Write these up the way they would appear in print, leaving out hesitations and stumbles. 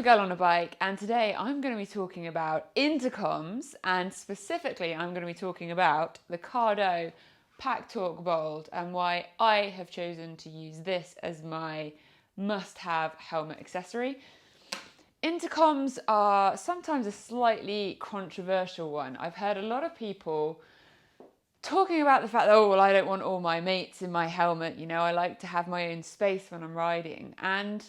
the girl on a bike, and today I'm going to be talking about intercoms, and specifically I'm going to be talking about the Cardo Packtalk Bold and why I have chosen to use this as my must-have helmet accessory. Intercoms are sometimes a slightly controversial one. I've heard a lot of people talking about the fact that, oh, well, I don't want all my mates in my helmet, you know, I like to have my own space when I'm riding. And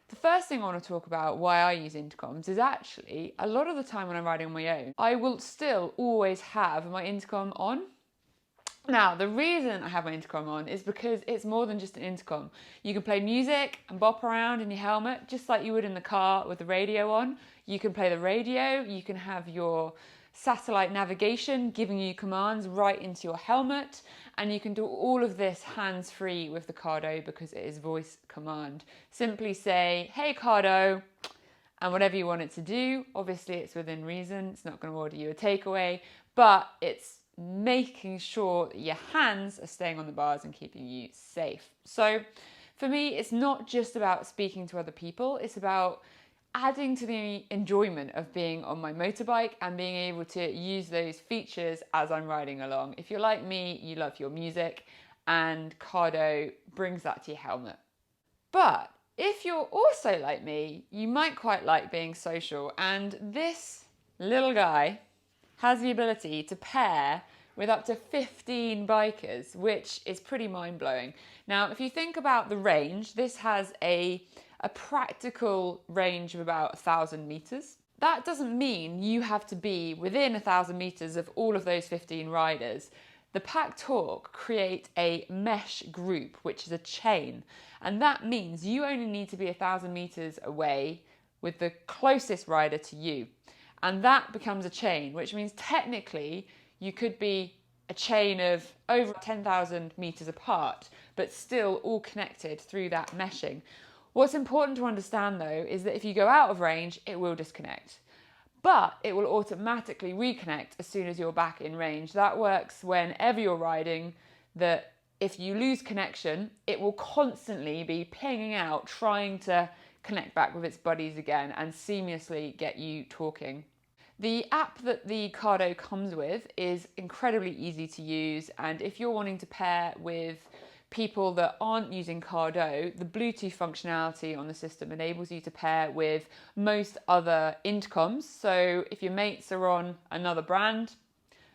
the first thing I want to talk about why I use intercoms is actually a lot of the time when I'm riding on my own, I will still always have my intercom on. Now, the reason I have my intercom on is because it's more than just an intercom. You can play music and bop around in your helmet just like you would in the car with the radio on. You can play the radio, you can have your satellite navigation giving you commands right into your helmet, and you can do all of this hands-free with the Cardo because it is voice command. Simply say, hey Cardo, and whatever you want it to do. Obviously it's within reason, it's not going to order you a takeaway, but it's making sure that your hands are staying on the bars and keeping you safe. So for me, it's not just about speaking to other people, it's about adding to the enjoyment of being on my motorbike and being able to use those features as I'm riding along. If you're like me, you love your music, and Cardo brings that to your helmet. But if you're also like me, you might quite like being social, and this little guy has the ability to pair with up to 15 bikers, which is pretty mind-blowing. Now, if you think about the range, this has a practical range of about 1,000 meters. That doesn't mean you have to be within 1,000 meters of all of those 15 riders. The Packtalk create a mesh group, which is a chain, and that means you only need to be 1,000 meters away with the closest rider to you. And that becomes a chain, which means technically you could be a chain of over 10,000 meters apart, but still all connected through that meshing. What's important to understand though is that if you go out of range, it will disconnect, but it will automatically reconnect as soon as you're back in range. That works whenever you're riding, that if you lose connection, it will constantly be pinging out, trying to connect back with its buddies again and seamlessly get you talking. The app that the Cardo comes with is incredibly easy to use, and if you're wanting to pair with people that aren't using Cardo, the Bluetooth functionality on the system enables you to pair with most other intercoms. So if your mates are on another brand,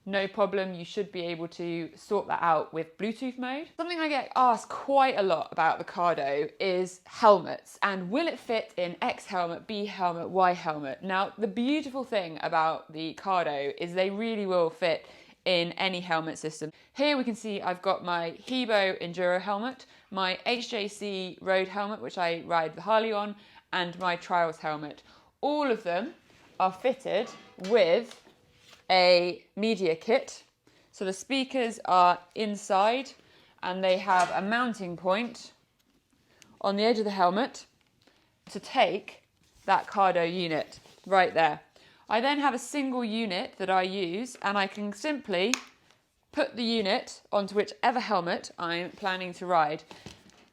no problem, you should be able to sort that out with Bluetooth mode. Something I get asked quite a lot about the Cardo is helmets, and will it fit in X helmet, B helmet, Y helmet? Now, the beautiful thing about the Cardo is they really will fit in any helmet system. Here we can see I've got my Hebo Enduro helmet, my HJC road helmet, which I ride the Harley on, and my Trials helmet. All of them are fitted with a media kit. So the speakers are inside and they have a mounting point on the edge of the helmet to take that Cardo unit right there. I then have a single unit that I use, and I can simply put the unit onto whichever helmet I'm planning to ride.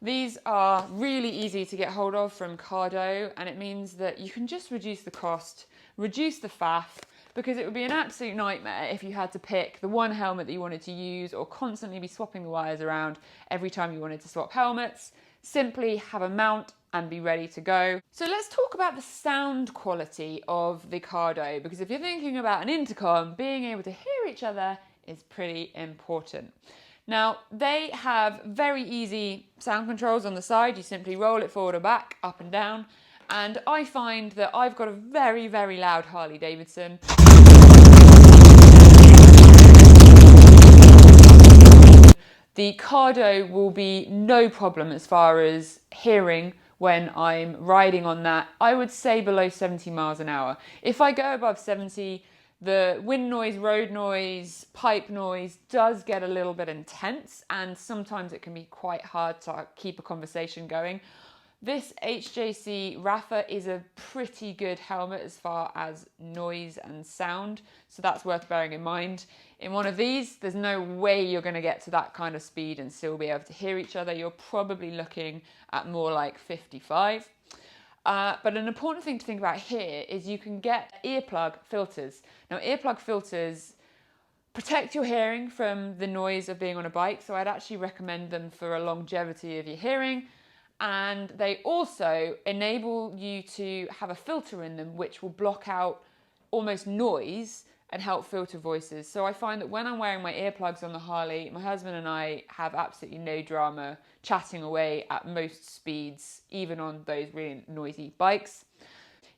These are really easy to get hold of from Cardo, and it means that you can just reduce the cost, reduce the faff, because it would be an absolute nightmare if you had to pick the one helmet that you wanted to use or constantly be swapping the wires around every time you wanted to swap helmets. Simply have a mount and be ready to go. So let's talk about the sound quality of the Cardo, because if you're thinking about an intercom, being able to hear each other is pretty important. Now, they have very easy sound controls on the side. You simply roll it forward or back, up and down. And I find that I've got a very, very loud Harley Davidson. The Cardo will be no problem as far as hearing when I'm riding on that. I would say below 70 miles an hour. If I go above 70, the wind noise, road noise, pipe noise does get a little bit intense, and sometimes it can be quite hard to keep a conversation going. This HJC RPHA is a pretty good helmet as far as noise and sound, so that's worth bearing in mind. In one of these, there's no way you're going to get to that kind of speed and still be able to hear each other. You're probably looking at more like 55. But an important thing to think about here is you can get earplug filters. Now, earplug filters protect your hearing from the noise of being on a bike, so I'd actually recommend them for a longevity of your hearing. And they also enable you to have a filter in them which will block out almost noise and help filter voices. So I find that when I'm wearing my earplugs on the Harley, my husband and I have absolutely no drama chatting away at most speeds, even on those really noisy bikes.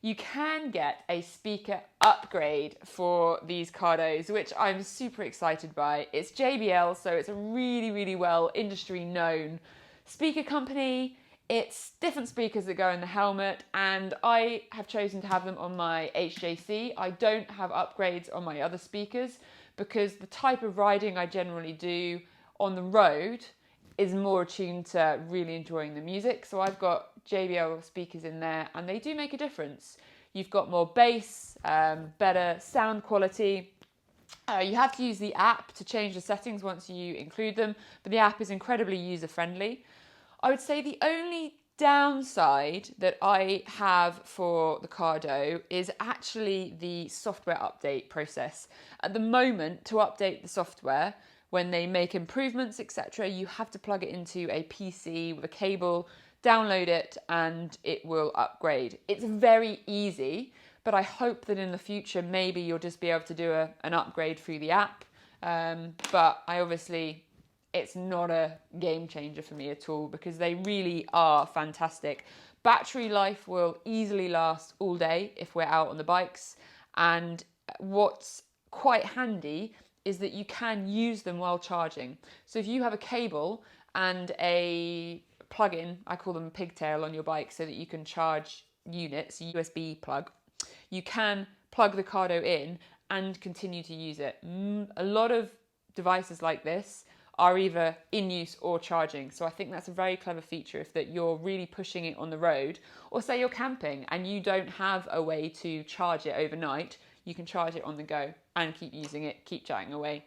You can get a speaker upgrade for these Cardos, which I'm super excited by. It's JBL, so it's a really, really well industry known speaker company. It's different speakers that go in the helmet, and I have chosen to have them on my HJC. I don't have upgrades on my other speakers because the type of riding I generally do on the road is more attuned to really enjoying the music. So I've got JBL speakers in there, and they do make a difference. You've got more bass, better sound quality. You have to use the app to change the settings once you include them, but the app is incredibly user-friendly. I would say the only downside that I have for the Cardo is actually the software update process. At the moment, to update the software, when they make improvements, etc., you have to plug it into a PC with a cable, download it, and it will upgrade. It's very easy, but I hope that in the future, maybe you'll just be able to do an upgrade through the app. But it's not a game changer for me at all because they really are fantastic. Battery life will easily last all day if we're out on the bikes. And what's quite handy is that you can use them while charging. So if you have a cable and a plug-in, I call them a pigtail on your bike so that you can charge units, a USB plug, you can plug the Cardo in and continue to use it. A lot of devices like this are either in use or charging. So I think that's a very clever feature if that you're really pushing it on the road, or say you're camping and you don't have a way to charge it overnight, you can charge it on the go and keep using it, keep chatting away.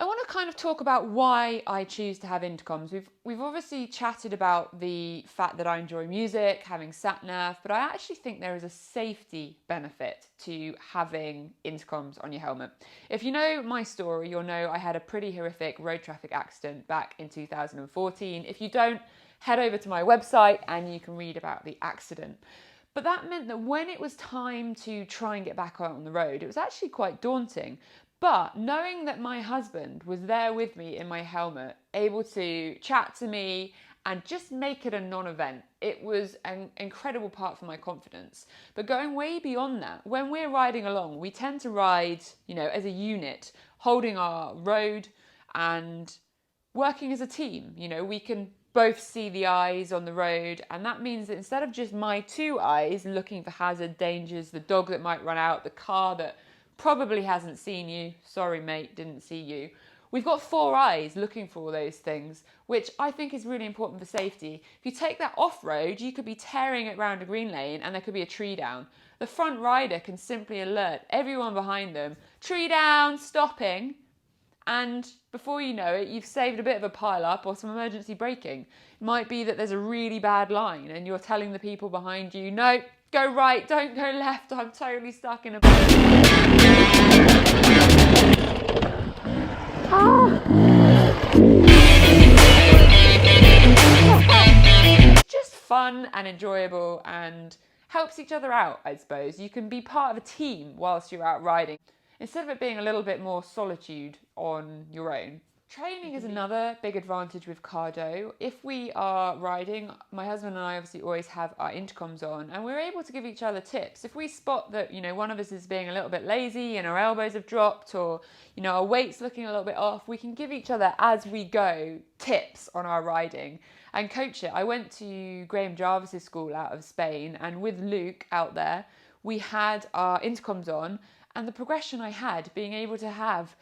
I want to kind of talk about why I choose to have intercoms. We've obviously chatted about the fact that I enjoy music, having sat-nav, but I actually think there is a safety benefit to having intercoms on your helmet. If you know my story, you'll know I had a pretty horrific road traffic accident back in 2014. If you don't, head over to my website and you can read about the accident. But that meant that when it was time to try and get back out on the road, it was actually quite daunting. But knowing that my husband was there with me in my helmet, able to chat to me and just make it a non-event, it was an incredible part for my confidence. But going way beyond that, when we're riding along, we tend to ride, as a unit, holding our road and working as a team. We can both see the eyes on the road, and that means that instead of just my two eyes looking for hazard, dangers, the dog that might run out, the car that probably hasn't seen you, sorry mate, didn't see you. We've got four eyes looking for all those things, which I think is really important for safety. If you take that off-road, you could be tearing it around a green lane and there could be a tree down. The front rider can simply alert everyone behind them, tree down, stopping, and before you know it, you've saved a bit of a pile-up or some emergency braking. It might be that there's a really bad line and you're telling the people behind you, no, go right, don't go left, I'm totally stuck in a... Just fun and enjoyable and helps each other out, I suppose. You can be part of a team whilst you're out riding, instead of it being a little bit more solitude on your own. Training is another big advantage with Cardo. If we are riding, my husband and I obviously always have our intercoms on and we're able to give each other tips. If we spot that, one of us is being a little bit lazy and our elbows have dropped or, our weight's looking a little bit off, we can give each other as we go tips on our riding and coach it. I went to Graham Jarvis's school out of Spain, and with Luke out there, we had our intercoms on, and the progression I had, being able to have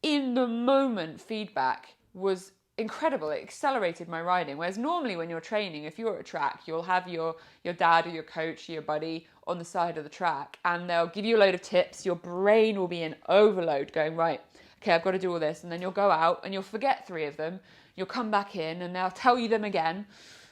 in the moment feedback, was incredible. It accelerated my riding. Whereas normally when you're training, if you're at a track, you'll have your dad or your coach or your buddy on the side of the track and they'll give you a load of tips. Your brain will be in overload going, right, okay, I've got to do all this. And then you'll go out and you'll forget three of them. You'll come back in and they'll tell you them again.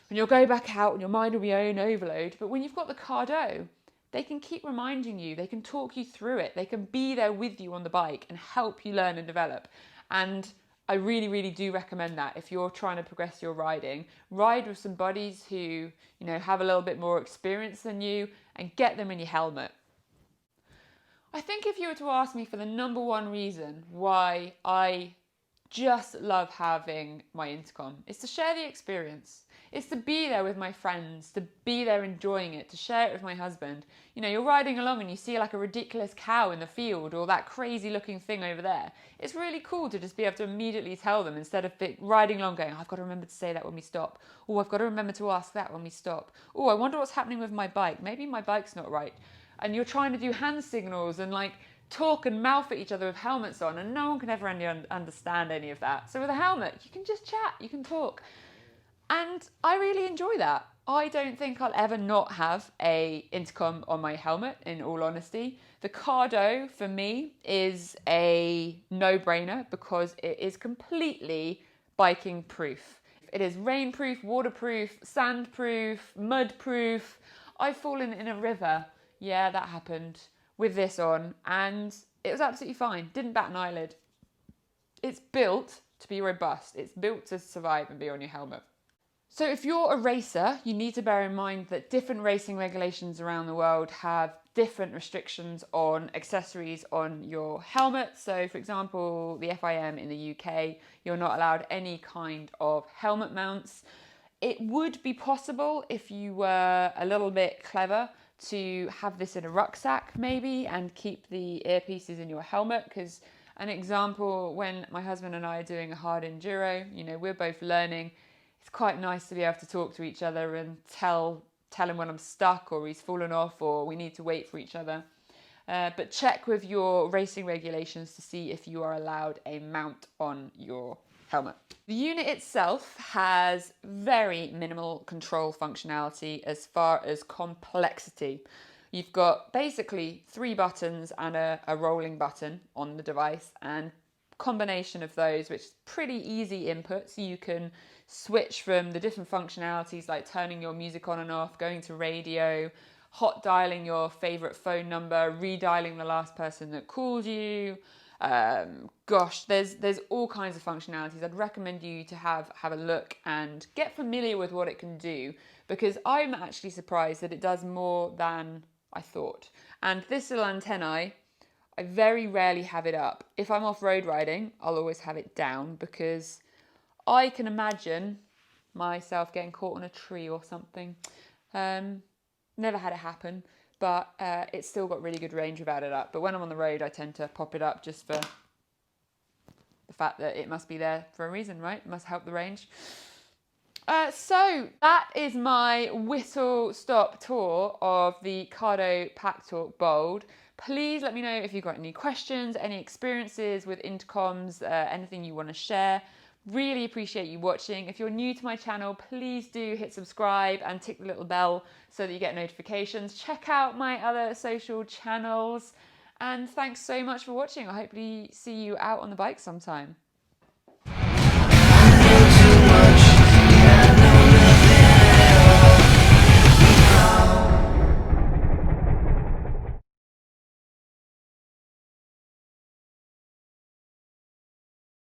and you'll go back out and your mind will be on overload. But when you've got the Cardo, they can keep reminding you, they can talk you through it, they can be there with you on the bike and help you learn and develop. And I really, really do recommend that if you're trying to progress your riding. Ride with some buddies who, you know, have a little bit more experience than you, and get them in your helmet. I think if you were to ask me for the number one reason why I just love having my intercom, it's to share the experience. It's to be there with my friends, to be there enjoying it, to share it with my husband. You know, you're riding along and you see like a ridiculous cow in the field or that crazy looking thing over there. It's really cool to just be able to immediately tell them instead of riding along going, I've got to remember to say that when we stop. Oh, I've got to remember to ask that when we stop. Oh, I wonder what's happening with my bike. Maybe my bike's not right. And you're trying to do hand signals and like talk and mouth at each other with helmets on, and no one can ever understand any of that. So with a helmet, you can just chat, you can talk. And I really enjoy that. I don't think I'll ever not have a intercom on my helmet, in all honesty. The Cardo, for me, is a no-brainer because it is completely biking proof. It is rainproof, waterproof, sandproof, mudproof. I've fallen in a river. Yeah, that happened with this on, and it was absolutely fine. Didn't bat an eyelid. It's built to be robust. It's built to survive and be on your helmet. So if you're a racer, you need to bear in mind that different racing regulations around the world have different restrictions on accessories on your helmet. So for example, the FIM in the UK, you're not allowed any kind of helmet mounts. It would be possible if you were a little bit clever to have this in a rucksack maybe and keep the earpieces in your helmet, because an example, when my husband and I are doing a hard enduro, you know, we're both learning. It's quite nice to be able to talk to each other and tell him when I'm stuck or he's fallen off or we need to wait for each other. But check with your racing regulations to see if you are allowed a mount on your helmet. The unit itself has very minimal control functionality as far as complexity. You've got basically 3 buttons and a rolling button on the device, and combination of those, which is pretty easy input, so you can switch from the different functionalities like turning your music on and off, going to radio, hot dialing your favorite phone number, redialing the last person that called you. Gosh, there's all kinds of functionalities. I'd recommend you to have a look and get familiar with what it can do, because I'm actually surprised that it does more than I thought. And this little antennae, I very rarely have it up. If I'm off-road riding, I'll always have it down, because I can imagine myself getting caught on a tree or something. Never had it happen, but it's still got really good range without it up. But when I'm on the road, I tend to pop it up just for the fact that it must be there for a reason, right? It must help the range. So that is my whistle-stop tour of the Cardo Packtalk Bold. Please let me know if you've got any questions, any experiences with intercoms, anything you want to share. Really appreciate you watching. If you're new to my channel, please do hit subscribe and tick the little bell so that you get notifications. Check out my other social channels. And thanks so much for watching. I hopefully see you out on the bike sometime.